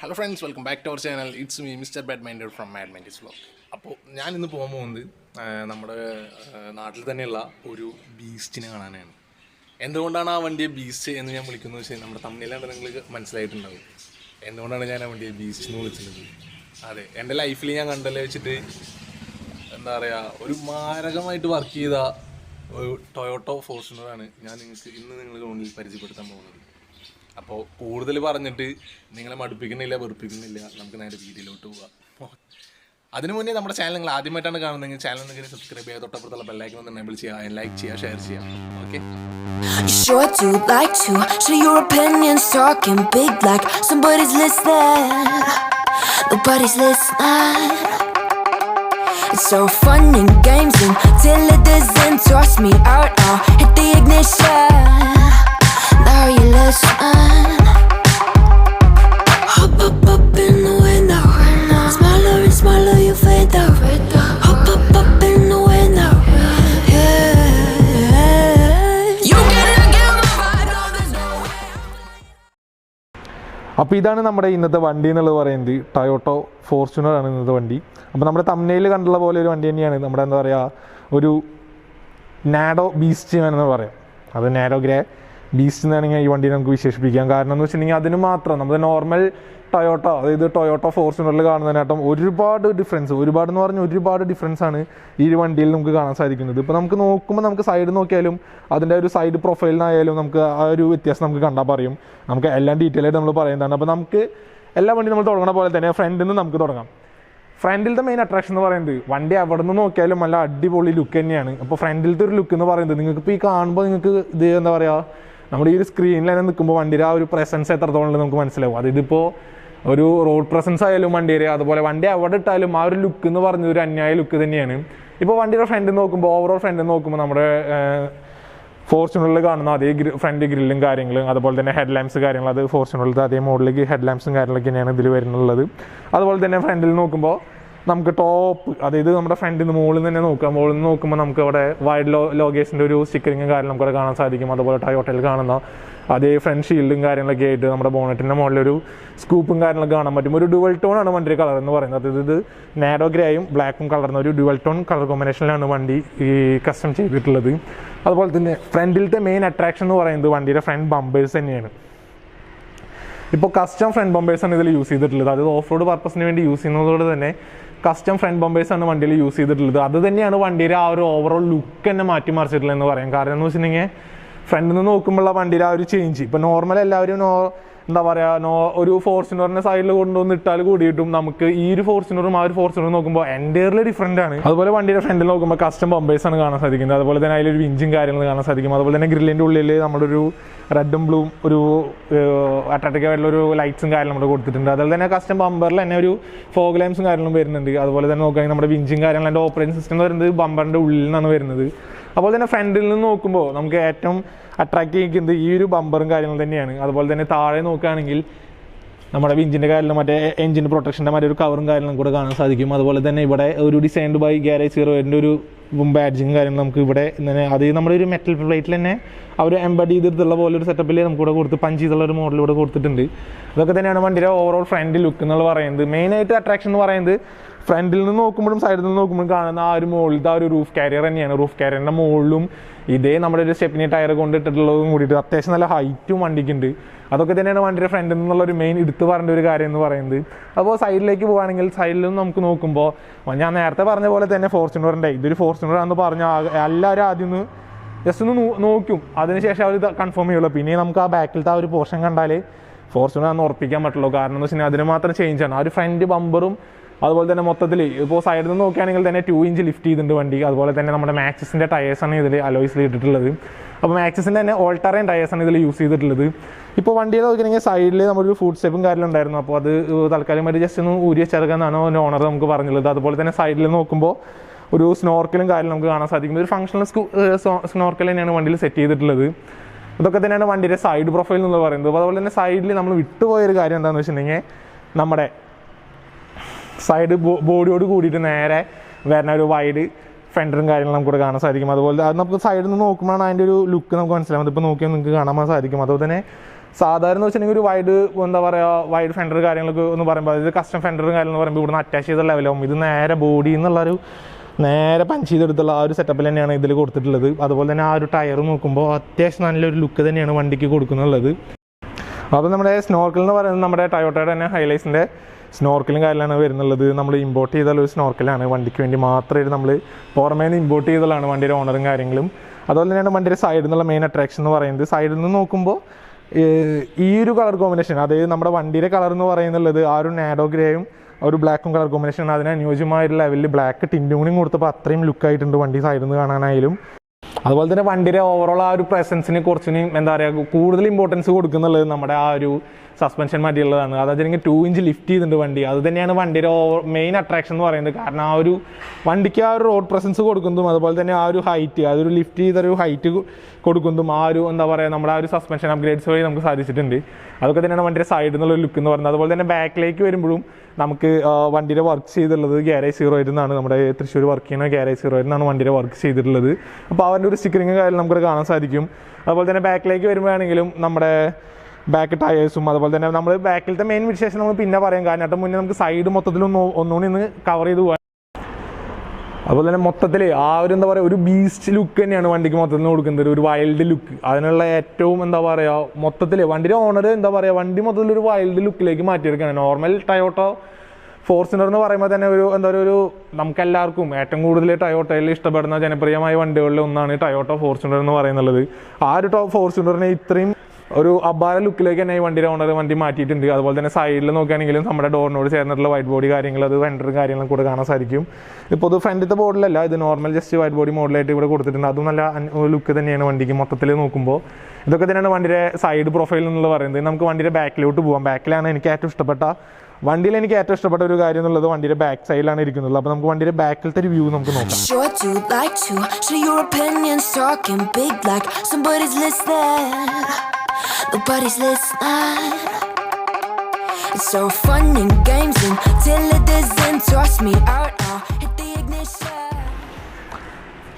Hello friends, welcome back to our channel. It's me, Mr. Madminders from Madmindersvlog. അപ്പോൾ ഞാൻ ഇന്ന് പോകാൻ പോകുന്നത് നമ്മുടെ നാട്ടിൽ തന്നെയുള്ള ഒരു ബീസ്റ്റിനെ കാണാനാണ്. എന്തുകൊണ്ടാണ് ആ വണ്ടിയെ ബീസ്റ്റ് എന്ന് ഞാൻ വിളിക്കുന്നത് വെച്ചാൽ നമ്മുടെ തമ്മിലാണ് നിങ്ങൾക്ക് മനസ്സിലായിട്ടുണ്ടാവും എന്തുകൊണ്ടാണ് ഞാൻ ആ വണ്ടിയെ ബീസ്റ്റ് എന്ന് വിളിച്ചത്. അതെ, എൻ്റെ ലൈഫിൽ ഞാൻ കണ്ടല്ലേ വെച്ചിട്ട് എന്താ പറയുക, ഒരു മാരകമായിട്ട് വർക്ക് ചെയ്ത ഒരു ടൊയോട്ടോ ഫോർച്യൂണറാണ് ഞാൻ നിങ്ങൾക്ക് മുന്നിൽ പരിചയപ്പെടുത്താൻ പോകുന്നത്. അപ്പോൾ കൂടുതൽ പറഞ്ഞിട്ട് നിങ്ങളെ മടുപ്പിക്കുന്നില്ല, വെറുപ്പിക്കുന്നില്ല, നമുക്ക് നേരെ വീഡിയോയിലോട്ട് പോകാം. അതിനു മുന്നേ നമ്മുടെ ചാനൽ നിങ്ങൾ ആദ്യമായിട്ടാണ് കാണുന്നതെങ്കിൽ ചാനൽ നിങ്ങൾ സബ്സ്ക്രൈബ് ചെയ്യുക, തൊട്ടപ്പുറത്തുള്ള ബെല്ലൈക്കൺ ഒന്ന് എനേബിൾ ചെയ്യുക, ലൈക്ക് ചെയ്യുക, ഷെയർ ചെയ്യുക. Okay, You sure do like to share your opinions, talking big like somebody's listening. Nobody's listening. It's so fun and games until it doesn't. Toss me out, I'll hit the ignition. Now you listen. Hop up in the window. Smaller and smaller you fade out. Hop up in the window. അപ്പോൾ ഇതാണ് നമ്മുടെ ഇന്നത്തെ വണ്ടി എന്നുള്ളത് പറയുന്നത്. Toyota ഫോർച്യൂണറാണ് ഇന്നത്തെ വണ്ടി. അപ്പോൾ നമ്മുടെ തമ്മിൽ കണ്ടുള്ള പോലെ ഒരു വണ്ടി തന്നെയാണ്. നമ്മുടെ എന്താ പറയുക, ഒരു നാഡോ ബീസ്റ്റ് എന്ന് പറയാം. അത് നാഡോ ഗ്രേ ബീസ്റ്റ് എന്നാണെങ്കിൽ ഈ വണ്ടി നമുക്ക് വിശേഷിപ്പിക്കാം. കാരണം എന്ന് വെച്ചിട്ടുണ്ടെങ്കിൽ അതിന് മാത്രം നമ്മുടെ നോർമൽ ടൊയോട്ടോ, അതായത് ടൊയോട്ടോ ഫോർച്യൂണറിൽ കാണുന്നതിനായിട്ടും ഒരുപാട് എന്ന് പറഞ്ഞാൽ ഒരുപാട് ഡിഫറൻസ് ആണ് ഈ ഒരു വണ്ടിയിൽ നമുക്ക് കാണാൻ സാധിക്കുന്നത്. ഇപ്പോൾ നമുക്ക് നോക്കുമ്പോൾ നമുക്ക് സൈഡ് നോക്കിയാലും അതിൻ്റെ ഒരു സൈഡ് പ്രൊഫൈലിനായാലും നമുക്ക് ആ ഒരു വ്യത്യാസം നമുക്ക് കണ്ടാൽ പറയും. നമുക്ക് എല്ലാം ഡീറ്റെയിൽ ആയിട്ട് നമ്മൾ പറയുന്നതാണ്. അപ്പോൾ നമുക്ക് എല്ലാ വണ്ടി നമ്മൾ തുടങ്ങുന്ന പോലെ തന്നെ ഫ്രണ്ടിൽ നിന്ന് നമുക്ക് തുടങ്ങാം. ഫ്രണ്ടിലത്തെ മെയിൻ അട്രാക്ഷൻ എന്ന് പറയുന്നത് വണ്ടി എവിടെ നിന്ന് നോക്കിയാലും നല്ല അടിപൊളി ലുക്ക് തന്നെയാണ്. അപ്പോൾ ഫ്രണ്ടിലത്തെ ഒരു ലുക്ക് എന്ന് പറയുന്നത് നിങ്ങൾക്ക് ഇപ്പോൾ ഈ കാണുമ്പോൾ നിങ്ങൾക്ക് ഇത് എന്താ പറയുക, നമ്മുടെ ഈ ഒരു സ്ക്രീനിൽ തന്നെ നിൽക്കുമ്പോൾ വണ്ടിയുടെ ആ ഒരു പ്രസൻസ് എത്രത്തോളം നമുക്ക് മനസ്സിലാവും. അതിപ്പോൾ ഒരു റോഡ് പ്രസൻസ് ആയാലും വണ്ടിയുടെ, അതുപോലെ വണ്ടി എവിടെ ഇട്ടാലും ആ ഒരു ലുക്ക് എന്ന് പറഞ്ഞത് ഒരു അന്യായ ലുക്ക് തന്നെയാണ്. ഇപ്പോൾ വണ്ടിയുടെ ഫ്രണ്ടിൽ നോക്കുമ്പോൾ, ഓവറോൾ ഫ്രണ്ടിൽ നോക്കുമ്പോൾ നമ്മുടെ ഫോർച്യൂണറിൽ കാണുന്ന അതേ ഫ്രണ്ട് ഗ്രില്ലും കാര്യങ്ങളും, അതുപോലെ തന്നെ ഹെഡ് ലാമ്പ്സ് കാര്യങ്ങൾ, അത് ഫോർച്യൂണറിലത്തെ അതേ മോഡലിലേക്ക് ഹെഡ് ലാമ്പ്സും കാര്യങ്ങളൊക്കെ തന്നെയാണ് ഇതിൽ വരുന്നുള്ളത്. അതുപോലെ തന്നെ ഫ്രണ്ടിൽ നോക്കുമ്പോൾ നമുക്ക് ടോപ്പ്, അതായത് നമ്മുടെ ഫ്രണ്ടിൽ നിന്ന് മുകളിൽ നിന്ന് തന്നെ നോക്കാം. മുകളിൽ നിന്ന് നോക്കുമ്പോൾ നമുക്ക് അവിടെ വൈഡ് ലോഗേഴ്സിൻ്റെ ഒരു സ്റ്റിക്കറിങ്ങും കാര്യം നമുക്കവിടെ കാണാൻ സാധിക്കും. അതുപോലെ ടൊയോട്ടയിൽ കാണുന്ന അതേ ഫ്രണ്ട് ഷീൽഡും കാര്യങ്ങളൊക്കെ ആയിട്ട് നമ്മുടെ ബോണറ്റിൻ്റെ മുകളിലൊരു സ്കൂപ്പും കാര്യങ്ങളൊക്കെ കാണാൻ പറ്റും. ഒരു ഡുവൽ ടോൺ ആണ് വണ്ടിയുടെ കളർ എന്ന് പറയുന്നത്. അതായത് ഇത് നാഡോ ഗ്രേയും ബ്ലാക്കും കളർന്ന ഒരു ഡുവൽ ടോൺ കളർ കോമ്പിനേഷനിലാണ് വണ്ടി ഈ കസ്റ്റം ചെയ്തിട്ടുള്ളത്. അതുപോലെ തന്നെ ഫ്രണ്ടിലത്തെ മെയിൻ അട്രാക്ഷൻ എന്ന് പറയുന്നത് വണ്ടിയുടെ ഫ്രണ്ട് ബമ്പേഴ്സ് തന്നെയാണ്. ഇപ്പോൾ കസ്റ്റം ഫ്രണ്ട് ബമ്പേഴ്സാണ് ഇതിൽ യൂസ് ചെയ്തിട്ടുള്ളത്. അതായത് ഓഫ് റോഡ് പർപ്പസിന് വേണ്ടി യൂസ് ചെയ്യുന്നതോടെ തന്നെ കസ്റ്റം ഫ്രണ്ട് ബമ്പേഴ്സാണ് വണ്ടിയിൽ യൂസ് ചെയ്തിട്ടുള്ളത്. അത് തന്നെയാണ് വണ്ടിയുടെ ആ ഒരു ഓവറോൾ ലുക്ക് തന്നെ മാറ്റിമറിച്ചിട്ടുള്ളത് എന്ന് പറയാം. കാരണം എന്ന് വെച്ചിട്ടുണ്ടെങ്കിൽ ഫ്രണ്ടിൽ നിന്ന് നോക്കുമ്പോഴുള്ള വണ്ടിയുടെ ആ ഒരു ചേഞ്ച്, ഇപ്പോൾ നോർമൽ എല്ലാവരും എന്താ പറയുക, ഒരു ഫോർച്യൂണറിൻ്റെ സൈഡിൽ കൊണ്ടുവന്ന് ഇട്ടാൽ കൂടിയിട്ടും നമുക്ക് ഈ ഒരു ഫോർച്യൂണറും ആ ഒരു ഫോർച്യൂണറും നോക്കുമ്പോൾ എൻ്റയർലി ഡിഫറൻ്റ് ആണ്. അതുപോലെ വണ്ടിയുടെ ഫ്രണ്ടിൽ നോക്കുമ്പോൾ കസ്റ്റം ബമ്പേഴ്സാണ് കാണാൻ സാധിക്കുന്നത്. അതുപോലെ തന്നെ അതിലൊരു വിഞ്ചും കാര്യങ്ങൾ കാണാൻ സാധിക്കും. അതുപോലെ തന്നെ ഗ്രില്ലിൻ്റെ ഉള്ളിൽ നമ്മളൊരു റെഡും ബ്ലൂവും ഒരു അട്രാക്റ്റീവ് ആയിട്ടുള്ള ഒരു ലൈറ്റ്സും കാര്യങ്ങളും നമ്മൾ കൊടുത്തിട്ടുണ്ട്. അതുപോലെ തന്നെ കസ്റ്റം ബമ്പറിൽ തന്നെ ഒരു ഫോഗ് ലാമ്പ്സും കാര്യങ്ങളും വരുന്നുണ്ട്. അതുപോലെ തന്നെ നോക്കുകയാണെങ്കിൽ നമ്മുടെ വിഞ്ചും കാര്യങ്ങളും, അതിൻ്റെ ഓപ്പറേറ്റിംഗ് സിസ്റ്റം എന്ന് പറയുന്നത് ബമ്പറിൻ്റെ ഉള്ളിൽ നിന്നാണ് വരുന്നത്. അതുപോലെ തന്നെ ഫ്രണ്ടിൽ നിന്ന് നോക്കുമ്പോൾ നമുക്ക് ഏറ്റവും അട്രാക്റ്റ് ചെയ്യിക്കുന്നത് ഈ ഒരു ബമ്പറും കാര്യങ്ങൾ തന്നെയാണ്. അതുപോലെ തന്നെ താഴെ നോക്കുകയാണെങ്കിൽ നമ്മുടെ വിഞ്ചിൻ്റെ കാര്യങ്ങളും മറ്റേ എഞ്ചിൻ പ്രൊട്ടക്ഷൻ്റെ മറ്റേ ഒരു കവറും കാര്യങ്ങളും കൂടെ കാണാൻ സാധിക്കും. അതുപോലെ തന്നെ ഇവിടെ ഒരു ഡിസൈൻഡ് ബൈ ഗാരേജ് 0 ഒരു ബാഡ്ജിങ് കാര്യങ്ങൾ നമുക്ക് ഇവിടെ അത് നമ്മുടെ ഒരു മെറ്റൽ പ്ലേറ്റിൽ തന്നെ അവർ എംബഡി ചെയ്തിട്ടുള്ള പോലെ ഒരു സെറ്റപ്പിൽ നമുക്കിവിടെ കൊടുത്ത് പഞ്ച് ചെയ്തുള്ള ഒരു മോഡൽ ഇവിടെ കൊടുത്തിട്ടുണ്ട്. ഇതൊക്കെ തന്നെയാണ് വണ്ടിയുടെ ഓവറോൾ ഫ്രണ്ട് ലുക്ക് എന്നുള്ള പറയുന്നത്. മെയിനായിട്ട് അട്രാക്ഷൻ എന്ന് പറയുന്നത് ഫ്രണ്ടിൽ നിന്ന് നോക്കുമ്പോഴും സൈഡിൽ നിന്ന് നോക്കുമ്പോഴും കാണുന്ന ആ ഒരു മുകളിലത്തെ ആ ഒരു റൂഫ് കാരിയർ തന്നെയാണ്. റൂഫ് കാരിയറിൻ്റെ മുകളിലും ഇതേ നമ്മുടെ ഒരു സ്റ്റെപ്പിനി ടയർ കൊണ്ടിട്ടുള്ളതും കൂടിയിട്ട് അത്യാവശ്യം നല്ല ഹൈറ്റും വണ്ടിക്കുണ്ട്. അതൊക്കെ തന്നെയാണ് വണ്ടിയുടെ ഫ്രണ്ടിൽ നിന്നുള്ള ഒരു മെയിൻ എടുത്ത് പറഞ്ഞ ഒരു കാര്യം എന്ന് പറയുന്നത്. അപ്പോൾ സൈഡിലേക്ക് പോകുകയാണെങ്കിൽ സൈഡിൽ നിന്ന് നമുക്ക് നോക്കുമ്പോൾ ഞാൻ നേരത്തെ പറഞ്ഞ പോലെ തന്നെ ഫോർച്യൂണറിൻ്റെ ഇതൊരു ഫോർച്യൂണറാണെന്ന് പറഞ്ഞാൽ എല്ലാവരും ആദ്യം ഒന്ന് ജസ്റ്റ് ഒന്ന് നോക്കും, അതിനുശേഷം അവർ കൺഫേം ചെയ്യുള്ളൂ. പിന്നെ നമുക്ക് ആ ബാക്കിലത്തെ ആ ഒരു പോർഷൻ കണ്ടാൽ ഫോർച്യൂണറാണെന്ന് ഉറപ്പിക്കാൻ പറ്റുള്ളൂ. കാരണം എന്ന് വെച്ചാൽ അതിന് മാത്രം ചേഞ്ചാണ് ആ ഒരു ഫ്രണ്ട് ബമ്പറും. അതുപോലെ തന്നെ മൊത്തത്തിൽ ഇപ്പോൾ സൈഡിൽ നിന്ന് നോക്കുകയാണെങ്കിൽ തന്നെ 2 ഇഞ്ച് ലിഫ്റ്റ് ചെയ്തിട്ടുണ്ട് വണ്ടി. അതുപോലെ തന്നെ നമ്മുടെ മാക്സിൻ്റെ ടയേഴ്സാണ് ഇതിൽ അലോയ്സിൽ ഇട്ടിട്ടുള്ളത്. അപ്പോൾ മാക്സിൻ്റെ തന്നെ ഓൾട്ടറേൻ ടയേഴ്സാണ് ഇതിൽ യൂസ് ചെയ്തിട്ടുള്ളത്. ഇപ്പോൾ വണ്ടിയിൽ നോക്കുകയാണെങ്കിൽ സൈഡിൽ നമ്മളൊരു ഫുഡ് സ്റ്റെപ്പും കാര്യം ഉണ്ടായിരുന്നു. അപ്പോൾ അത് തൽക്കാലം ജസ്റ്റ് ഒന്ന് ഊരി വെച്ചെടുക്കാമെന്നാണ് ഓണർ നമുക്ക് പറഞ്ഞുള്ളത്. അതുപോലെ തന്നെ സൈഡിൽ നോക്കുമ്പോൾ ഒരു സ്നോർക്കലും കാര്യം നമുക്ക് കാണാൻ സാധിക്കും. ഒരു ഫങ്ഷണൽ സ്നോർക്കൽ തന്നെയാണ് വണ്ടിയിൽ സെറ്റ് ചെയ്തിട്ടുള്ളത്. ഇതൊക്കെ തന്നെയാണ് വണ്ടിയുടെ സൈഡ് പ്രൊഫൈൽ എന്ന് പറയുന്നത്. അതുപോലെ തന്നെ സൈഡിൽ നമ്മൾ വിട്ടുപോയൊരു കാര്യം എന്താണെന്ന് വെച്ചിട്ടുണ്ടെങ്കിൽ നമ്മുടെ സൈഡ് ബോഡിയോട് കൂടിയിട്ട് നേരെ വരുന്ന ഒരു വൈഡ് ഫെൻഡറും കാര്യങ്ങളും നമുക്ക് കാണാൻ സാധിക്കും. അതുപോലെ അത് നമുക്ക് സൈഡിൽ നിന്ന് നോക്കുമ്പോഴാണ് അതിൻ്റെ ഒരു ലുക്ക് നമുക്ക് മനസ്സിലാവും. അതിപ്പോൾ നോക്കിയാൽ നിങ്ങൾക്ക് കാണാൻ സാധിക്കും. അതുപോലെ തന്നെ സാധാരണ വെച്ചിട്ടുണ്ടെങ്കിൽ ഒരു വൈഡ് എന്താ പറയുക വൈഡ് ഫെൻഡർ കാര്യങ്ങളൊക്കെ എന്ന് പറയുമ്പോൾ അതായത് കസ്റ്റം ഫെൻഡറും കാര്യങ്ങളെന്ന് പറയുമ്പോൾ ഇവിടുന്ന് അറ്റാച്ച് ചെയ്ത ലെവലാവും. ഇത് നേരെ ബോഡി എന്നുള്ളൊരു നേരെ പഞ്ച് ചെയ്തെടുത്തുള്ള ആ ഒരു സെറ്റപ്പിൽ തന്നെയാണ് ഇതിൽ കൊടുത്തിട്ടുള്ളത്. അതുപോലെ തന്നെ ആ ഒരു ടയർ നോക്കുമ്പോൾ അത്യാവശ്യം നല്ലൊരു ലുക്ക് തന്നെയാണ് വണ്ടിക്ക് കൊടുക്കുന്നുള്ളത്. അപ്പോൾ നമ്മുടെ സ്നോർക്കൽ എന്ന് പറയുന്നത് നമ്മുടെ ടൊയോട്ടയുടെ തന്നെ ഹൈലൈറ്റ്സിൻ്റെ സ്നോർക്കലും കാര്യങ്ങളാണ് വരുന്നുള്ളത്. നമ്മൾ ഇമ്പോർട്ട് ചെയ്തുള്ള ഒരു സ്നോർക്കലാണ് വണ്ടിക്ക് വേണ്ടി മാത്രമായിട്ട് നമ്മൾ പുറമേ നിന്ന് ഇമ്പോർട്ട് ചെയ്തതാണ് വണ്ടിയുടെ ഓണറും കാര്യങ്ങളും. അതുപോലെ തന്നെയാണ് വണ്ടിയുടെ സൈഡിൽ നിന്നുള്ള മെയിൻ അട്രാക്ഷൻ എന്ന് പറയുന്നത്. സൈഡിൽ നിന്ന് നോക്കുമ്പോൾ ഈ ഒരു കളർ കോമ്പിനേഷൻ, അതായത് നമ്മുടെ വണ്ടിയുടെ കളർ എന്ന് പറയുന്നുള്ളത് ആ ഒരു നാഡോ ഗ്രേയും ഒരു ബ്ലാക്കും കളർ കോമ്പിനേഷൻ, അതിന് അനുയോജ്യമായൊരു ലെവലിൽ ബ്ലാക്ക് ടിൻറ്റൂണിങ് കൊടുത്തപ്പോൾ അത്രയും ലുക്കായിട്ടുണ്ട് വണ്ടി സൈഡിൽ നിന്ന് കാണാനായാലും. അതുപോലെ തന്നെ വണ്ടിയുടെ ഓവറോൾ ആ ഒരു പ്രസൻസിന് കുറച്ചും എന്താ പറയുക കൂടുതൽ ഇമ്പോർട്ടൻസ് കൊടുക്കുന്നുള്ളത് നമ്മുടെ ആ ഒരു സസ്പെൻഷൻ മതിയുള്ളതാണ്. അതായത് 2 ഇഞ്ച് ലിഫ്റ്റ് ചെയ്തിട്ടുണ്ട് വണ്ടി. അത് തന്നെയാണ് വണ്ടിയുടെ മെയിൻ അട്രാക്ഷൻ എന്ന് പറയുന്നത്. കാരണം ആ ഒരു വണ്ടിക്ക് ആ ഒരു റോഡ് പ്രസൻസ് കൊടുക്കുന്നതും അതുപോലെ തന്നെ ആ ഒരു ഹൈറ്റ്, അതൊരു ലിഫ്റ്റ് ചെയ്തൊരു ഹൈറ്റ് കൊടുക്കുന്നതും ആ ഒരു എന്താ പറയുക നമ്മുടെ ആ ഒരു സസ്പെൻഷൻ അപ്ഗ്രേഡ്സ് വഴി നമുക്ക് സാധിച്ചിട്ടുണ്ട്. അതൊക്കെ തന്നെയാണ് വണ്ടിയുടെ സൈഡിൽ നിന്നുള്ള ലുക്ക് എന്ന് പറയുന്നത്. അതുപോലെ തന്നെ ബാക്കിലേക്ക് വരുമ്പോഴും നമുക്ക് വണ്ടിയുടെ വർക്ക് ചെയ്തിട്ടുള്ളത് ഗ്യാരേജ് 0 നിന്നാണ്, നമ്മുടെ തൃശ്ശൂർ വർക്ക് ചെയ്യുന്ന ഗ്യാരേജ് 0 നിന്നാണ് വണ്ടിയുടെ വർക്ക് ചെയ്തിട്ടുള്ളത്. അപ്പോൾ അവരുടെ ഒരു സ്റ്റിക്കറിങ് കാര്യം നമുക്ക് കാണാൻ സാധിക്കും. അതുപോലെ തന്നെ ബാക്കിലേക്ക് വരുമ്പോഴാണെങ്കിലും നമ്മുടെ ബാക്ക് ടയേഴ്സും അതുപോലെ തന്നെ നമ്മൾ ബാക്കിലത്തെ മെയിൻ വിശേഷം നമ്മൾ പിന്നെ പറയാം. കാരണം അതിന് മുന്നേ നമുക്ക് സൈഡ് മൊത്തത്തിലൊന്ന് ഒന്നുകൂടി ഒന്ന് കവർ ചെയ്ത് പോകാൻ. അതുപോലെ തന്നെ മൊത്തത്തിൽ ആ ഒരു എന്താ പറയുക ഒരു ബീസ്റ്റ് ലുക്ക് തന്നെയാണ് വണ്ടിക്ക് മൊത്തത്തിൽ കൊടുക്കുന്നത്, ഒരു വൈൽഡ് ലുക്ക്. അതിനുള്ള ഏറ്റവും എന്താ പറയുക മൊത്തത്തിൽ വണ്ടിയുടെ ഓണർ എന്താ പറയുക വണ്ടി മൊത്തത്തിൽ ഒരു വൈൽഡ് ലുക്കിലേക്ക് മാറ്റിയെടുക്കുകയാണ്. നോർമൽ ടൊയോട്ടോ ഫോർച്യൂണർ എന്ന് പറയുമ്പോൾ തന്നെ ഒരു എന്താ പറയുക ഒരു നമുക്കെല്ലാവർക്കും ഏറ്റവും കൂടുതൽ ടൊയോട്ടയിൽ ഇഷ്ടപ്പെടുന്ന ജനപ്രിയമായ വണ്ടികളിൽ ഒന്നാണ് ടൊയോട്ടോ ഫോർച്യൂണർ എന്ന് പറയുന്നത്. ആ ഒരു ഫോർച്യൂണറിനെ ഇത്രയും ഒരു അപാര ലുക്കിലേക്ക് തന്നെ ഈ വണ്ടിയുടെ ഓണർ വണ്ടി മാറ്റിയിട്ടുണ്ട്. അതുപോലെ തന്നെ സൈഡിൽ നോക്കുകയാണെങ്കിലും നമ്മുടെ ഡോറിനോട് ചേർന്നിട്ടുള്ള വൈറ്റ് ബോഡി കാര്യങ്ങൾ, അത് വെൻഡറും കാര്യങ്ങളും കൂടെ കാണാൻ സാധിക്കും. ഇപ്പോൾ ഇത് ഫ്രണ്ടിലത്തെ ബോർഡിലല്ല, ഇത് നോർമൽ ജസ്റ്റ് വൈറ്റ് ബോഡി മോഡലായിട്ട് ഇവിടെ കൊടുത്തിട്ടുണ്ട്. അതും നല്ല ലുക്ക് തന്നെയാണ് വണ്ടിക്ക് മൊത്തത്തിൽ നോക്കുമ്പോൾ. ഇതൊക്കെ തന്നെയാണ് വണ്ടിയുടെ സൈഡ് പ്രൊഫൈൽ എന്നുള്ള പറയുന്നത്. നമുക്ക് വണ്ടിയുടെ ബാക്കിലോട്ട് പോകാം. ബാക്കിലാണ് എനിക്ക് ഏറ്റവും ഇഷ്ടപ്പെട്ട ഒരു കാര്യം എന്നുള്ളത് വണ്ടിയുടെ ബാക്ക് സൈഡിലാണ് ഇരിക്കുന്നത്. അപ്പോൾ നമുക്ക് വണ്ടിയുടെ ബാക്കിലത്തെ ഒരു വ്യൂ നമുക്ക് നോക്കാം. Nobody's listening. It's so fun and games until it doesn't toss me out. Now hit the ignition.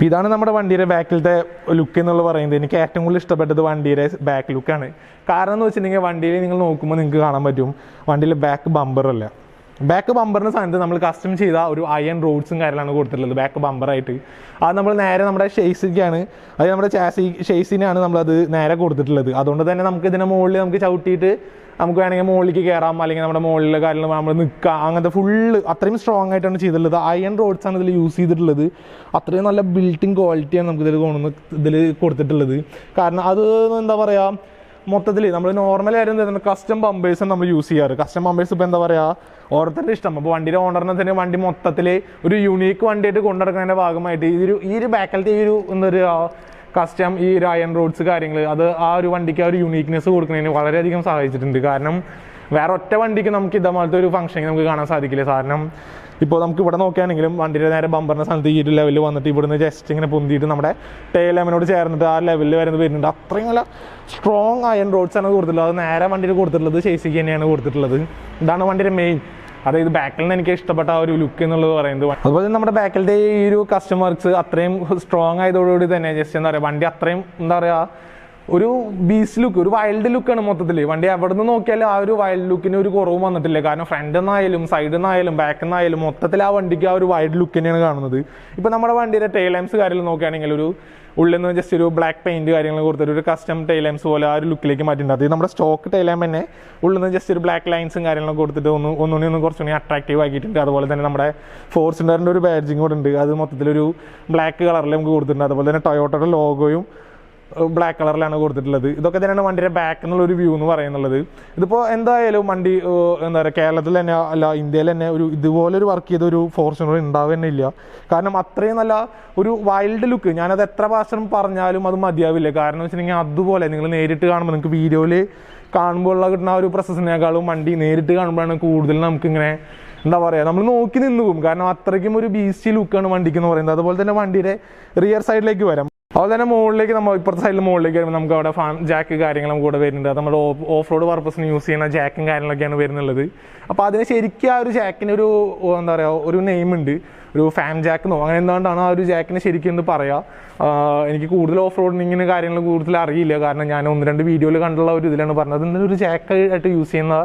ഇതാണ് നമ്മുടെ വണ്ടിയുടെ ബാക്കിലത്തെ ലുക്ക് എന്നുള്ള പറയുന്നത്. എനിക്ക് ഏറ്റവും കൂടുതൽ ഇഷ്ടപ്പെട്ടത് വണ്ടിയുടെ ബാക്ക് ലുക്കാണ്. കാരണം എന്ന് വെച്ചിട്ടുണ്ടെങ്കിൽ വണ്ടിയിൽ നിങ്ങൾ നോക്കുമ്പോൾ നിങ്ങൾക്ക് കാണാൻ പറ്റും വണ്ടിയിൽ ബാക്ക് ബമ്പറല്ല. ബാക്ക് ബമ്പറിന് സ്ഥാനത്ത് നമ്മൾ കസ്റ്റം ചെയ്ത ഒരു അയൺ റോഡ്സും കാര്യങ്ങളാണ് കൊടുത്തിട്ടുള്ളത് ബാക്ക് ബമ്പറായിട്ട്. അത് നമ്മൾ നേരെ നമ്മുടെ ഷെയ്സിക്കാണ്, അത് നമ്മുടെ ഷെയ്സിനാണ് നമ്മളത് നേരെ കൊടുത്തിട്ടുള്ളത്. അതുകൊണ്ട് തന്നെ നമുക്ക് ഇതിൻ്റെ മുകളിൽ നമുക്ക് ചവിട്ടിയിട്ട് നമുക്ക് വേണമെങ്കിൽ മുകളിലേക്ക് കയറാം, അല്ലെങ്കിൽ നമ്മുടെ മുകളിലെ കാര്യങ്ങൾ നമ്മൾ നിൽക്കാം, അങ്ങനത്തെ ഫുള്ള് അത്രയും സ്ട്രോങ് ആയിട്ടാണ് ചെയ്തിട്ടുള്ളത്. അയൺ റോഡ്സാണ് ഇതിൽ യൂസ് ചെയ്തിട്ടുള്ളത്. അത്രയും നല്ല ബിൽറ്റിംഗ് ക്വാളിറ്റിയാണ് നമുക്ക് ഇതിൽ കൊടുത്തിട്ടുള്ളത്. കാരണം അത് എന്താ പറയുക മൊത്തത്തിൽ നമ്മൾ നോർമൽ കാര്യം കസ്റ്റം ബമ്പേഴ്സാണ് നമ്മൾ യൂസ് ചെയ്യാറ്. കസ്റ്റം ബമ്പേഴ്സ് ഇപ്പോൾ എന്താ പറയുക ഓരോരുത്തരുടെ ഇഷ്ടം. അപ്പോൾ വണ്ടിയുടെ ഓണറിനെ തന്നെ വണ്ടി മൊത്തത്തിൽ ഒരു യുണീക്ക് വണ്ടിയായിട്ട് കൊണ്ടുനടക്കുന്നതിൻ്റെ ഭാഗമായിട്ട് ഈ ഒരു ബാക്കിലത്തെ ഈ ഒരു എന്താ പറയുക കസ്റ്റം ഈ ഒരു അയൺ റോഡ്സ് കാര്യങ്ങൾ അത് ആ ഒരു വണ്ടിക്ക് ആ ഒരു യുണീക്നെസ് കൊടുക്കുന്നതിന് വളരെയധികം സഹായിച്ചിട്ടുണ്ട്. കാരണം വേറെ ഒറ്റ വണ്ടിക്ക് നമുക്ക് ഇതേപോലത്തെ ഒരു ഫംഗ്ഷൻ നമുക്ക് കാണാൻ സാധിക്കില്ല. കാരണം ഇപ്പോൾ നമുക്ക് ഇവിടെ നോക്കുകയാണെങ്കിലും വണ്ടിയുടെ നേരെ ബമ്പറിൻ്റെ സ്ഥലത്ത് ഈ ഒരു ലെവലിൽ വന്നിട്ട് ഇവിടുന്ന് ജസ്റ്റ് ഇങ്ങനെ പൊന്തിയിട്ട് നമ്മുടെ ടെയിൽ ലാമ്പിനോട് ചേർന്നിട്ട് ആ ലെവലിൽ വരുന്നുണ്ട്. അത്രയും നല്ല സ്ട്രോങ് അയൺ റോഡ്സാണ് കൊടുത്തിട്ടുള്ളത്. അത് നേരെ വണ്ടിയിൽ കൊടുത്തിട്ടുള്ളത് ചേസിക്ക് തന്നെയാണ് കൊടുത്തിട്ടുള്ളത്. ഇതാണ് വണ്ടിയുടെ മെയിൻ, അതായത് ബാക്കിൽ നിന്ന് എനിക്ക് ഇഷ്ടപ്പെട്ട ആ ഒരു ലുക്ക് എന്നുള്ളത് പറയുന്നത്. അതുപോലെ നമ്മുടെ ബാക്കിലത്തെ ഈ ഒരു കസ്റ്റം വർക്ക്സ് അത്രയും സ്ട്രോങ് ആയതോടുകൂടി തന്നെ ജസ്റ്റ് എന്താ പറയുക വണ്ടി അത്രയും എന്താ പറയുക ഒരു ബീസ്റ്റ് ലുക്ക്, ഒരു വൈൽഡ് ലുക്കാണ് മൊത്തത്തിൽ. വണ്ടി എവിടെ നിന്ന് നോക്കിയാലും ആ ഒരു വൈൽഡ് ലുക്കിന് ഒരു കുറവും വന്നിട്ടില്ല. കാരണം ഫ്രണ്ടിൽ നിന്നായാലും സൈഡിൽ നിന്നായാലും ബാക്കിൽ നിന്നായാലും മൊത്തത്തിൽ ആ വണ്ടിക്ക് ആ ഒരു വൈൽഡ് ലുക്ക് തന്നെയാണ് കാണുന്നത്. ഇപ്പോൾ നമ്മുടെ വണ്ടിയുടെ ടെയിൽ ലാംപ്സ് കാര്യങ്ങൾ നോക്കുകയാണെങ്കിൽ ഒരു ഉള്ളിൽ നിന്ന് ജസ്റ്റ് ഒരു ബ്ലാക്ക് പെയിൻറ്റ് കാര്യങ്ങൾ കൊടുത്തിട്ട് ഒരു കസ്റ്റം ടെയിൽ ലാംപ്സ് പോലെ ആ ഒരു ലുക്കിലേക്ക് മാറ്റിയിട്ടുണ്ട്. അത് നമ്മുടെ സ്റ്റോക്ക് ടെയിൽ ലാമ്പ് തന്നെ ഉള്ളിൽ നിന്ന് ജസ്റ്റ് ഒരു ബ്ലാക്ക് ലൈൻസും കാര്യങ്ങളൊക്കെ കൊടുത്തിട്ട് ഒന്നുകൂടി കുറച്ചുകൂടി അട്രാക്റ്റീവ് ആക്കിയിട്ടുണ്ട്. അതുപോലെ തന്നെ നമ്മുടെ ഫോർച്യൂണറിൻ്റെ ഒരു ബാഡ്ജിങ് കൂടെ ഉണ്ട്, അത് മൊത്തത്തിലൊരു ബ്ലാക്ക് കളറിൽ നമുക്ക് കൊടുത്തിട്ടുണ്ട്. അതുപോലെ തന്നെ ടൊയോട്ടയുടെ ലോഗോയും ബ്ലാക്ക് കളറിലാണ് കൊടുത്തിട്ടുള്ളത്. ഇതൊക്കെ തന്നെയാണ് വണ്ടിയുടെ ബാക്ക് എന്നുള്ളൊരു വ്യൂ എന്ന് പറയുന്നുള്ളത്. ഇതിപ്പോൾ എന്തായാലും വണ്ടി എന്താ പറയുക കേരളത്തിൽ തന്നെ അല്ല ഇന്ത്യയിൽ തന്നെ ഒരു ഇതുപോലൊരു വർക്ക് ചെയ്ത ഒരു ഫോർച്യൂണർ ഉണ്ടാവുക ഇല്ല. കാരണം അത്രയും നല്ല ഒരു വൈൽഡ് ലുക്ക്, ഞാനത് എത്ര പ്രാവശ്യം പറഞ്ഞാലും അത് മതിയാവില്ല. കാരണം വെച്ചിട്ടുണ്ടെങ്കിൽ അതുപോലെ നിങ്ങൾ നേരിട്ട് കാണുമ്പോൾ നിങ്ങൾക്ക് വീഡിയോയിൽ കാണുമ്പോൾ കിട്ടുന്ന ആ ഒരു പ്രൊസസ്സിനേക്കാളും വണ്ടി നേരിട്ട് കാണുമ്പോഴാണ് കൂടുതൽ നമുക്കിങ്ങനെ എന്താ പറയുക നമ്മൾ നോക്കി നിന്ന് പോകും. കാരണം അത്രയ്ക്കും ഒരു ബീസ്റ്റി ലുക്കാണ് വണ്ടിക്ക് എന്ന് പറയുന്നത്. അതുപോലെ തന്നെ വണ്ടിയുടെ റിയർ സൈഡിലേക്ക് വരാം. അതുപോലെ തന്നെ മുകളിലേക്ക് നമ്മൾ ഇപ്പുറത്തെ സൈഡിൽ മുകളിലേക്ക് വരുമ്പോൾ നമുക്ക് അവിടെ ജാക്ക് കാര്യങ്ങളും കൂടെ വരുന്നുണ്ട്. അത് നമ്മുടെ ഓഫ് റോഡ് പർപ്പസിന് യൂസ് ചെയ്യുന്ന ജാക്കും കാര്യങ്ങളൊക്കെയാണ് വരുന്നുള്ളത്. അപ്പോൾ അതിന് ശരിക്കും ആ ഒരു ജാക്കിന് ഒരു എന്താ പറയുക ഒരു നെയിമുണ്ട്, ഒരു ഫാൻ ജാക്കെന്നോ അങ്ങനെ എന്തുകൊണ്ടാണ് ആ ഒരു ജാക്കിനെ ശരിക്കും എന്ന് പറയാം. എനിക്ക് കൂടുതൽ ഓഫ് റോഡിങ്ങിന് കാര്യങ്ങൾ കൂടുതൽ അറിയില്ല, കാരണം ഞാൻ 1-2 വീഡിയോയിൽ കണ്ടുള്ള ഒരു ഇതിലാണ് പറഞ്ഞത്. ഇന്നലെ ഒരു ജാക്ക് ആയിട്ട് യൂസ് ചെയ്യുന്ന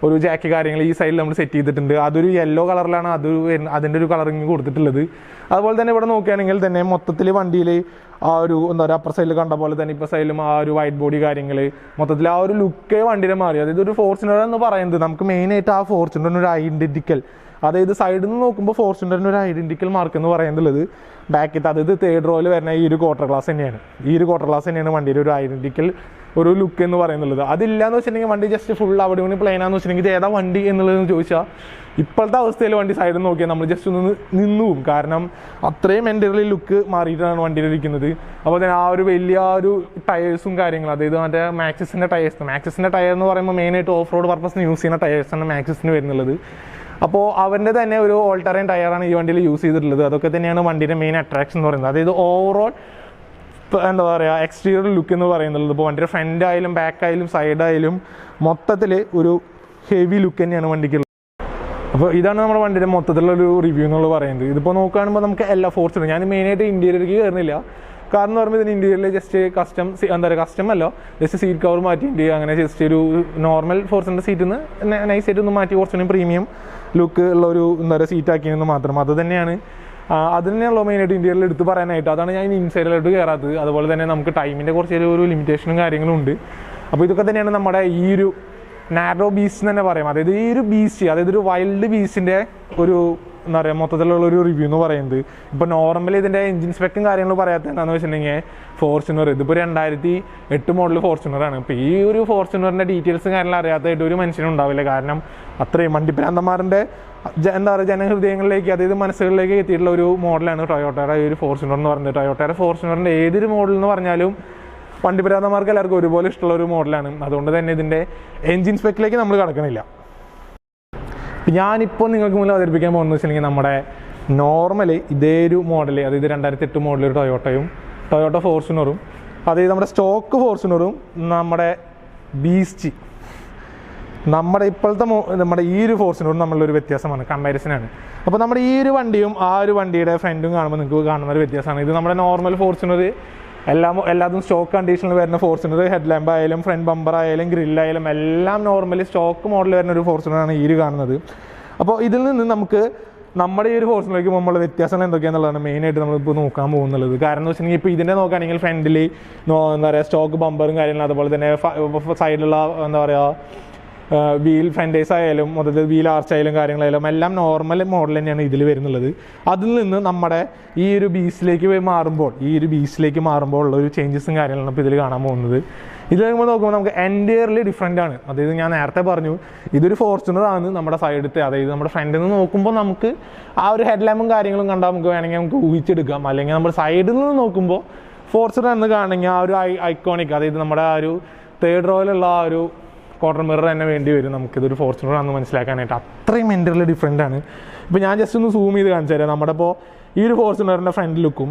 ഒരു ജാക്ക് കാര്യങ്ങൾ ഈ സൈഡിൽ നമ്മൾ സെറ്റ് ചെയ്തിട്ടുണ്ട്. അതൊരു യെല്ലോ കളറിലാണ് അതിൻ്റെ ഒരു കളറിങ് കൊടുത്തിട്ടുള്ളത്. അതുപോലെ തന്നെ ഇവിടെ നോക്കുകയാണെങ്കിൽ തന്നെ മൊത്തത്തിൽ വണ്ടിയിൽ ആ ഒരു എന്താ പറയുക അപ്പർ സൈഡിൽ കണ്ട പോലെ തന്നെ ഇപ്പോൾ സൈഡിലും ആ ഒരു വൈറ്റ് ബോഡി കാര്യങ്ങൾ മൊത്തത്തിൽ ആ ഒരു ലുക്കേ വണ്ടിയുടെ മാറി. അതായത് ഒരു ഫോർച്യൂണർ എന്ന് പറയുന്നത് നമുക്ക് മെയിനായിട്ട് ആ ഫോർച്യൂണറിന് ഒരു ഐഡൻറ്റിക്കൽ, അതായത് സൈഡിൽ നിന്ന് നോക്കുമ്പോൾ ഫോർച്യൂണറിന് ഒരു ഐഡൻറ്റിക്കൽ മാർക്ക് എന്ന് പറയുന്നത് ബാക്കിൽ അതായത് 3rd റോയിൽ വരുന്ന ഈ ഒരു ക്വാർട്ടർ ഗ്ലാസ് തന്നെയാണ്. ഈ ഒരു ക്വാർട്ടർ ഗ്ലാസ് തന്നെയാണ് വണ്ടിയുടെ ഒരു ഐഡൻറ്റിക്കൽ ഒരു ലുക്ക് എന്ന് പറയുന്നുള്ളത്. അതില്ലാന്ന് വെച്ചിട്ടുണ്ടെങ്കിൽ വണ്ടി ജസ്റ്റ് ഫുൾ അവിടെ നിന്ന് പ്ലെയിനാന്ന് വെച്ചിട്ടുണ്ടെങ്കിൽ ഇത് ഏതാ വണ്ടി എന്നുള്ളതെന്ന് ചോദിച്ചാൽ ഇപ്പോഴത്തെ അവസ്ഥയിൽ വണ്ടി സൈഡിൽ നോക്കിയാൽ നമ്മൾ ജസ്റ്റ് ഒന്ന് നിന്നു പോകും. കാരണം അത്രയും എൻ്റർലി ലുക്ക് മാറിയിട്ടാണ് വണ്ടിയിൽ ഇരിക്കുന്നത്. അപ്പോൾ തന്നെ ആ ഒരു വലിയ ഒരു ടയേഴ്സും കാര്യങ്ങളും, അതായത് മറ്റേ മാക്സിസിൻ്റെ ടയർ എന്ന് പറയുമ്പോൾ മെയിനായിട്ട് ഓഫ് റോഡ് പർപ്പസിന് യൂസ് ചെയ്യുന്ന ടയേഴ്സാണ് മാക്സിസിന് വരുന്നുള്ളത്. അപ്പോൾ അവൻ്റെ തന്നെ ഒരു ഓൾ ടെറൈൻ ടയറാണ് ഈ വണ്ടിയിൽ യൂസ് ചെയ്തിട്ടുള്ളത്. അതൊക്കെ തന്നെയാണ് വണ്ടിയുടെ മെയിൻ അട്രാക്ഷൻ എന്ന് പറയുന്നത്. അതായത് ഓവറോൾ എന്താ പറയുക എക്സ്റ്റീരിയർ ലുക്ക് എന്ന് പറയുന്നത് ഇപ്പോൾ വണ്ടിയുടെ ഫ്രണ്ട് ആയാലും ബാക്ക് ആയാലും സൈഡായാലും മൊത്തത്തിൽ ഒരു ഹെവി ലുക്ക് തന്നെയാണ് വണ്ടിക്കുള്ളത്. അപ്പോൾ ഇതാണ് നമ്മുടെ വണ്ടിയുടെ മൊത്തത്തിലുള്ളൊരു റിവ്യൂ എന്നുള്ളത് പറയുന്നത്. ഇതിപ്പോൾ നോക്കുകയാണെങ്കിൽ നമുക്ക് എല്ലാ ഫോർച്യൂണർ, ഞാൻ മെയിനായിട്ട് ഇൻറ്റീരിയർക്ക് കയറുന്നില്ല. കാരണം എന്ന് പറയുമ്പോൾ ഇതിന് ഇൻറ്റീരിയറിൽ ജസ്റ്റ് എന്താ പറയുക കസ്റ്റമല്ല, ജസ്റ്റ് സീറ്റ് കവർ മാറ്റിയിട്ട് അങ്ങനെ ജസ്റ്റ് ഒരു നോർമൽ ഫോർച്യൂണർ സീറ്റിൽ നിന്ന് നൈസായിട്ട് ഒന്ന് മാറ്റി കുറച്ചുകൂടി പ്രീമിയം ലുക്ക് ഉള്ള ഒരു എന്താ പറയുക സീറ്റാക്കിയെന്ന് മാത്രം. അത് തന്നെയാണ് മെയിനായിട്ട് ഇന്ത്യയിൽ എടുത്ത് പറയാനായിട്ട്. അതാണ് ഞാൻ ഇൻസൈഡിലോട്ട് കയറാത്തത്. അതുപോലെ തന്നെ നമുക്ക് ടൈമിൻ്റെ കുറച്ചൊരു ലിമിറ്റേഷനും കാര്യങ്ങളും ഉണ്ട്. അപ്പോൾ ഇതൊക്കെ തന്നെയാണ് നമ്മുടെ ഈ ഒരു നാർഡോ ബീസ്റ്റ് തന്നെ പറയാം. അതായത് ഈ ഒരു ബീസ്റ്റ്, അതായത് ഒരു വൈൽഡ് ബീസ്റ്റിൻ്റെ ഒരു എന്താ പറയുക മൊത്തത്തിലുള്ളൊരു റിവ്യൂ എന്ന് പറയുന്നത്. ഇപ്പോൾ നോർമലി ഇതിൻ്റെ എഞ്ചിൻ സ്പെക്കും കാര്യങ്ങളും പറയാത്തത് എന്താണെന്ന് വെച്ചിട്ടുണ്ടെങ്കിൽ ഫോർച്യൂണർ ഇതിപ്പോൾ 2008 മോഡൽ ഫോർച്യൂണറാണ്. ഇപ്പോൾ ഈ ഒരു ഫോർച്യൂണറിൻ്റെ ഡീറ്റെയിൽസും കാര്യങ്ങളും അറിയാത്തതായിട്ട് ഒരു മനുഷ്യനും ഉണ്ടാവില്ല. കാരണം അത്രയും വണ്ടിപ്രാന്തന്മാരുടെ എന്താ പറയുക ജനഹൃദയങ്ങളിലേക്ക്, അതായത് മനസ്സുകളിലേക്ക് എത്തിയിട്ടുള്ള ഒരു മോഡലാണ് ടൊയോട്ടയുടെ ഈ ഒരു ഫോർച്യൂണർ എന്ന് പറയുന്നത്. ടൊയോട്ടയുടെ ഫോർച്യൂണറിൻ്റെ ഏതൊരു മോഡൽ എന്ന് പറഞ്ഞാലും വണ്ടിപ്രാന്തന്മാർക്ക് എല്ലാവർക്കും ഒരുപോലെ ഇഷ്ടമുള്ള ഒരു മോഡലാണ്. അതുകൊണ്ട് തന്നെ ഇതിൻ്റെ എൻജിൻ സ്പെക്കിലേക്ക് നമ്മൾ കടക്കണില്ല. ഞാനിപ്പോൾ നിങ്ങൾക്ക് മുന്നിൽ അവതരിപ്പിക്കാൻ പോകുന്നത് വെച്ചിട്ടുണ്ടെങ്കിൽ നമ്മുടെ നോർമലി ഇതേ ഒരു മോഡൽ, അതായത് 2008 മോഡൽ ഒരു ടൊയോട്ട ഫോർച്യൂണറും, അതായത് നമ്മുടെ സ്റ്റോക്ക് ഫോർച്യൂണറും നമ്മുടെ ബീസ്റ്റ്, നമ്മുടെ ഇപ്പോഴത്തെ നമ്മുടെ ഈ ഒരു ഫോർച്യൂണറും തമ്മിലൊരു വ്യത്യാസമാണ്, കമ്പാരിസനാണ്. അപ്പോൾ നമ്മുടെ ഈ ഒരു വണ്ടിയും ആ ഒരു വണ്ടിയുടെ ഫ്രണ്ടും കാണുമ്പോൾ നിങ്ങൾക്ക് കാണുന്ന ഒരു വ്യത്യാസമാണ്. ഇത് നമ്മുടെ നോർമൽ ഫോർച്യൂണർ എല്ലാതും സ്റ്റോക്ക് കണ്ടീഷനിൽ വരുന്ന ഫോർച്യൂണർ, ഹെഡ് ലാമ്പ് ആയാലും ഫ്രണ്ട് ബമ്പർ ആയാലും ഗ്രില്ലായാലും എല്ലാം നോർമലി സ്റ്റോക്ക് മോഡൽ വരുന്ന ഒരു ഫോർച്യൂണറാണ് ഈ കാണുന്നത്. അപ്പോൾ ഇതിൽ നിന്ന് നമുക്ക് നമ്മുടെ ഈ ഒരു ഫോർച്യൂണറിലേക്ക് മുമ്പുള്ള വ്യത്യാസങ്ങൾ എന്തൊക്കെയാണെന്നുള്ളതാണ് മെയിനായിട്ട് നമ്മളിപ്പോൾ നോക്കാൻ പോകുന്നുള്ളത്. കാരണം എന്ന് വെച്ചിട്ടുണ്ടെങ്കിൽ ഇപ്പോൾ ഇതിനെ നോക്കുകയാണെങ്കിൽ ഫ്രണ്ടിൽ എന്താ പറയുക സ്റ്റോക്ക് ബമ്പറും കാര്യങ്ങളും, അതുപോലെ തന്നെ സൈഡിലുള്ള എന്താ പറയുക വീൽ ഫെൻഡേഴ്സ് ആയാലും മൊത്തത്തിൽ വീൽ ആർച്ച് ആയാലും കാര്യങ്ങളായാലും എല്ലാം നോർമൽ മോഡൽ തന്നെയാണ് ഇതിൽ വരുന്നുള്ളത്. അതിൽ നിന്ന് നമ്മുടെ ഈ ഒരു ബീസ്റ്റിലേക്ക് മാറുമ്പോൾ ഉള്ള ഒരു ചേഞ്ചസും കാര്യങ്ങളാണ് ഇപ്പോൾ ഇതിൽ കാണാൻ പോകുന്നത്. ഇത് നോക്കുമ്പോൾ നമുക്ക് എൻറ്റയർലി ഡിഫറെൻ്റ് ആണ്. അതായത് ഞാൻ നേരത്തെ പറഞ്ഞു ഇതൊരു ഫോർച്യൂണറാണ് നമ്മുടെ സൈഡത്തെ, അതായത് നമ്മുടെ ഫ്രണ്ടിൽ നിന്ന് നോക്കുമ്പോൾ നമുക്ക് ആ ഒരു ഹെഡ് ലാമ്പും കാര്യങ്ങളും കണ്ടാൽ നമുക്ക് വേണമെങ്കിൽ നമുക്ക് ഊഹിച്ചെടുക്കാം. അല്ലെങ്കിൽ നമ്മുടെ സൈഡിൽ നിന്ന് നോക്കുമ്പോൾ ഫോർച്യൂണർ എന്ന് കാണണമെങ്കിൽ ആ ഒരു ഐക്കോണിക്, അതായത് നമ്മുടെ ആ ഒരു 3rd റോയിലുള്ള ആ ഒരു ക്വാർട്ടർ മിറർ തന്നെ വേണ്ടി വരും നമുക്കിതൊരു ഫോർച്യൂണറാണെന്ന് മനസ്സിലാക്കാനായിട്ട്. അത്രയും എൻ്റർലി ഡിഫറെൻ്റ് ആണ്. ഇപ്പോൾ ഞാൻ ജസ്റ്റ് ഒന്ന് സൂം ചെയ്ത് കാണിച്ചു തരാം. നമ്മുടെ ഇപ്പോൾ ഈ ഒരു ഫോർച്യൂണറിൻ്റെ ഫ്രണ്ട് ലുക്കും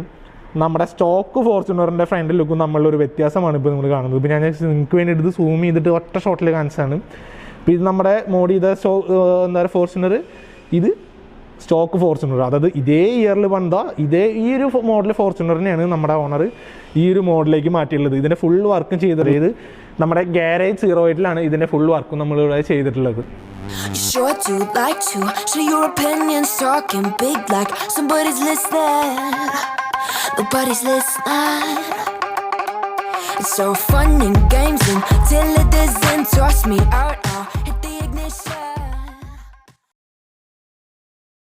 നമ്മുടെ സ്റ്റോക്ക് ഫോർച്യൂണറിൻ്റെ ഫ്രണ്ട് ലുക്കും നമ്മളുടെ ഒരു വ്യത്യാസമാണ് ഇപ്പോൾ നിങ്ങൾ കാണുന്നത്. ഇപ്പോൾ ഞാൻ നിങ്ങൾക്ക് വേണ്ടി എടുത്ത് സൂം ചെയ്തിട്ട് ഒറ്റ ഷോട്ടിൽ കാണിച്ചതാണ്. ഇപ്പോൾ ഇത് നമ്മുടെ മോഡി ചെയ്ത എന്താ പറയുക ഫോർച്യൂണർ, ഇത് സ്റ്റോക്ക് ഫോർച്യൂണർ, അതായത് ഇതേ ഇയറിൽ വന്ന ഈ ഒരു മോഡൽ ഫോർച്യൂണറിനെയാണ് നമ്മുടെ ഓണർ ഈ ഒരു മോഡലിലേക്ക് മാറ്റിയുള്ളത്. ഇതിൻ്റെ ഫുൾ വർക്കും ചെയ്തത് നമ്മുടെ ഗാരേജ് 08-ലാണ് ഇതിൻ്റെ ഫുൾ വർക്കും നമ്മളിവിടെ ചെയ്തിട്ടുള്ളത്. You sure do like to share your opinions, talking big like somebody's listening. Nobody's listening. It's so fun and games until it doesn't. Trust me,